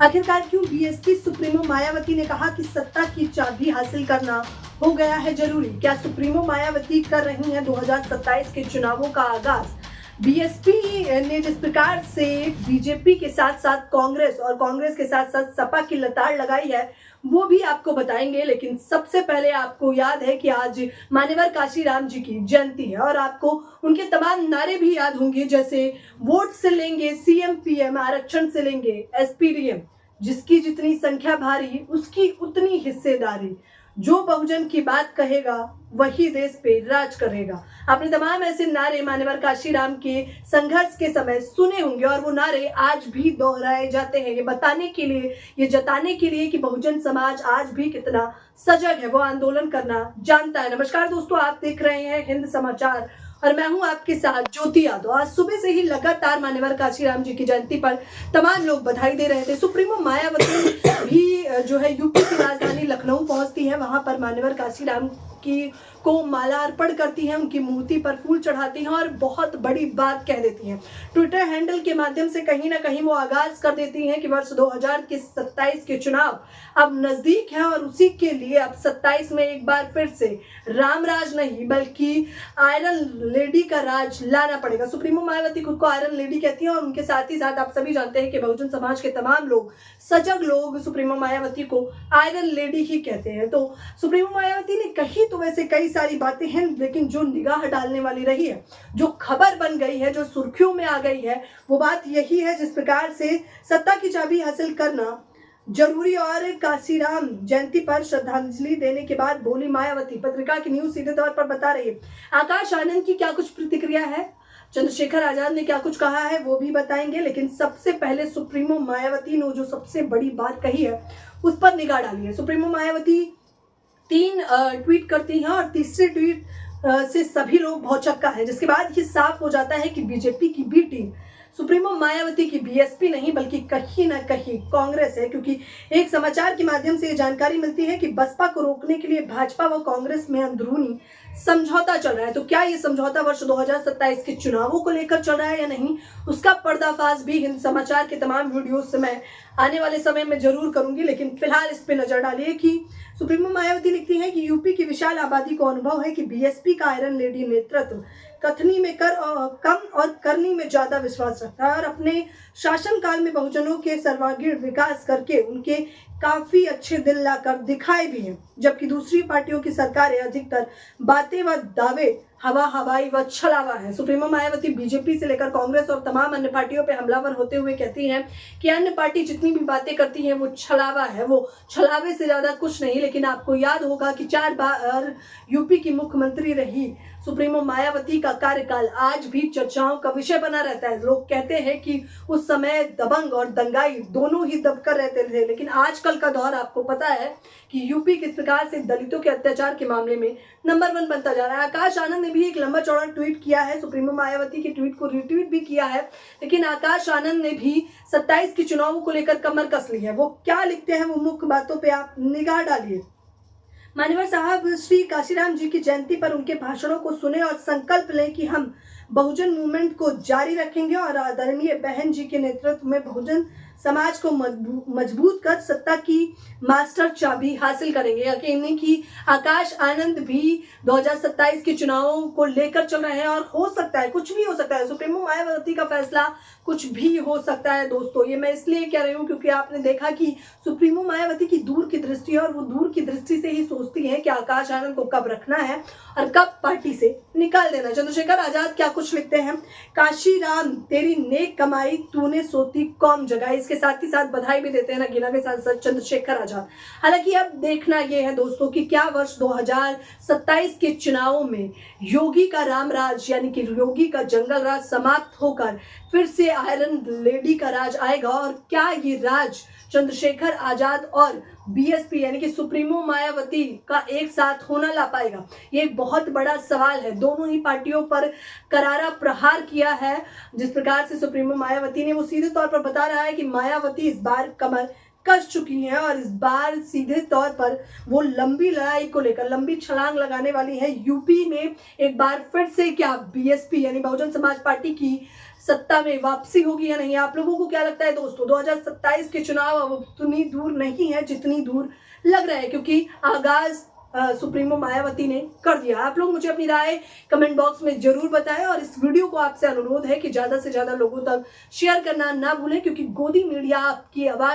आखिरकार क्यों BSP supremo Mayawati ने कहा कि सत्ता की चाबी हासिल करना हो गया है जरूरी? क्या सुप्रीमो मायावती कर रही हैं 2027 के चुनावों का आगाज? बीएसपी ने जिस प्रकार से बीजेपी के साथ साथ कांग्रेस और कांग्रेस के साथ साथ सपा की लताड़ लगाई है वो भी आपको बताएंगे, लेकिन सबसे पहले आपको याद है कि आज मान्यवर काशीराम जी की जयंती है और आपको उनके तमाम नारे भी याद होंगे, जैसे वोट से लेंगे सीएम पीएम, आरक्षण से लेंगे एसपी डीएम, जिसकी जितनी संख्या भारी उसकी उतनी हिस्सेदारी, जो बहुजन की बात कहेगा वही देश पे राज करेगा। आपने तमाम ऐसे नारे मान्यवर काशीराम के संघर्ष के समय सुने होंगे और वो नारे आज भी दोहराए जाते हैं, ये बताने के लिए, ये जताने के लिए कि बहुजन समाज आज भी कितना सजग है, वो आंदोलन करना जानता है। नमस्कार दोस्तों, आप देख रहे हैं हिंद समाचार और मैं हूं आपके साथ ज्योति यादव। आज सुबह से ही लगातार मान्यवर काशीराम जी की जयंती पर तमाम लोग बधाई दे रहे थे। सुप्रीमो मायावती भी जो है यूपी की राजधानी लखनऊ पहुंचती है, वहां पर मान्यवर काशीराम की को माला अर्पण करती हैं, उनकी मूर्ति पर फूल चढ़ाती हैं और बहुत बड़ी बात कह देती हैं। ट्विटर हैंडल के माध्यम से कहीं ना कहीं वो आगाज कर देती हैं कि वर्ष 2027 के चुनाव अब नजदीक है और उसी के लिए अब 27 में एक बार फिर से राम राज नहीं बल्कि आयरन लेडी का राज लाना पड़ेगा। सुप्रीमो मायावती खुद को आयरन लेडी कहती हैं और उनके साथ ही साथ आप सभी जानते हैं कि बहुजन समाज के तमाम लोग, सजग लोग सुप्रीमो मायावती को आयरन लेडी ही कहते हैं। तो सुप्रीमो मायावती ने कही तो वैसे कई सारी बातें हैं, लेकिन जो निगाह डालने वाली रही है, जो खबर बन गई है, जो सुर्खियों में आ गई है, वो बात यही है जिस प्रकार से सत्ता की चाबी हासिल करना जरूरी और काशीराम जयंती पर श्रद्धांजलि देने के बाद बोली मायावती। पत्रिका की न्यूज सीधे तौर पर बता रही है। आकाश आनंद की क्या कुछ प्रतिक्रिया है, चंद्रशेखर आजाद ने क्या कुछ कहा है वो भी बताएंगे, लेकिन सबसे पहले सुप्रीमो मायावती ने जो सबसे बड़ी बात कही है उस पर निगाह डाली है। सुप्रीमो मायावती 3 ट्वीट करती हैं और तीसरे ट्वीट से सभी लोग भौचक्का है, जिसके बाद ये साफ हो जाता है कि बीजेपी की बी टीम सुप्रीमो मायावती की बीएसपी नहीं बल्कि कहीं ना कहीं कांग्रेस है, क्योंकि एक समाचार के माध्यम से ये जानकारी मिलती है कि बसपा को रोकने के लिए भाजपा व कांग्रेस में अंदरूनी समझौता चल रहा है। तो क्या ये समझौता वर्ष 2027 के चुनावों को लेकर चल रहा है या नहीं, उसका पर्दाफाश भी हिंद समाचार के तमाम वीडियो से मैं आने वाले समय में जरूर करूंगी, लेकिन फिलहाल इस पे नजर डालिए कि सुप्रीमो मायावती लिखती हैं कि यूपी की विशाल आबादी को अनुभव है कि बीएसपी का आयरन लेडी नेतृत्व कथनी में कम और करनी में ज्यादा विश्वास रखता है और अपने शासनकाल में बहुजनों के सर्वांगीण विकास करके उनके काफी अच्छे दिन लाकर दिखाए भी हैं, जबकि दूसरी पार्टियों की सरकारें अधिकतर बातें व दावे हवाई व छलावा है। सुप्रीमो मायावती बीजेपी से लेकर कांग्रेस और तमाम अन्य पार्टियों पे हमलावर होते हुए कहती हैं कि अन्य पार्टी जितनी भी बातें करती हैं वो छलावा है, वो छलावे से ज्यादा कुछ नहीं। लेकिन आपको याद होगा कि 4 बार यूपी की मुख्यमंत्री रही सुप्रीमो मायावती का कार्यकाल आज भी चर्चाओं का विषय बना रहता है। लोग कहते हैं कि उस समय दबंग और दंगाई दोनों ही दबकर रहते थे, लेकिन आजकल का दौर आपको पता है कि यूपी किस प्रकार से दलितों के अत्याचार के मामले में नंबर 1 बनता जा रहा है। आकाश आनंद ने भी एक लंबा चौड़ा ट्वीट किया है, सुप्रीमो मायावती के ट्वीट को रिट्वीट भी किया है, लेकिन आकाश आनंद ने भी 27 के चुनावों को लेकर कमर कस ली है। वो क्या लिखते हैं वो मुख्य बातों पे आप निगाह डालिए। मान्यवर साहब श्री काशीराम जी की जयंती पर उनके भाषणों को सुने और संकल्प लें कि हम बहुजन मूवमेंट को जारी रखेंगे और आदरणीय बहन जी के नेतृत्व में बहुजन समाज को मजबूत कर सत्ता की मास्टर चाबी हासिल करेंगे। यकीन नहीं कि आकाश आनंद भी 2027 के चुनावों को लेकर चल रहे हैं और हो सकता है, कुछ भी हो सकता है, सुप्रीमो मायावती का फैसला कुछ भी हो सकता है। दोस्तों ये मैं इसलिए कह रही हूँ क्योंकि आपने देखा कि सुप्रीमो मायावती की दूर की दृष्टि है और वो दूर की दृष्टि से ही सोचती है कि आकाश आनंद को कब रखना है और कब पार्टी से निकाल देना। चंद्रशेखर आजाद क्या कुछ लिखते हैं, काशीराम तेरी नेक कमाई तूने सोती कौम जगाई। इसके साथ ही साथ बधाई भी देते हैं नगीना के सांसद चंद्रशेखर आजाद। हालांकि अब देखना यह है दोस्तों कि क्या वर्ष 2027 के चुनावों में योगी का राम राज यानी कि योगी का जंगल राज समाप्त होकर फिर से आयरन लेडी का राज आएगा और क्या ये राज चंद्रशेखर आजाद और बीएसपी यानी कि सुप्रीमो मायावती का एक साथ होना ला पाएगा? ये एक बहुत बड़ा सवाल है। दोनों ही पार्टियों पर करारा प्रहार किया है। जिस प्रकार से सुप्रीमो मायावती ने, वो सीधे तौर पर बता रहा है कि मायावती इस बार कमर कस चुकी हैं और इस बार सीधे तौर पर वो लंबी लड़ाई को लेकर लंबी छलांग लगाने वाली है। यूपी में एक बार फिर से क्या बीएसपी यानी बहुजन समाज पार्टी की सत्ता में वापसी होगी या नहीं। आप लोगों को क्या लगता है दोस्तों? 2027 के चुनाव अब उतनी दूर नहीं है जितनी दूर लग रहा है, क्योंकि आगाज सुप्रीमो मायावती ने कर दिया। आप लोग मुझे अपनी राय कमेंट बॉक्स में जरूर बताएं, और इस वीडियो को आपसे अनुरोध है कि ज्यादा से ज्यादा लोगों तक शेयर करना ना भूलें, क्योंकि गोदी मीडिया आपकी आवाज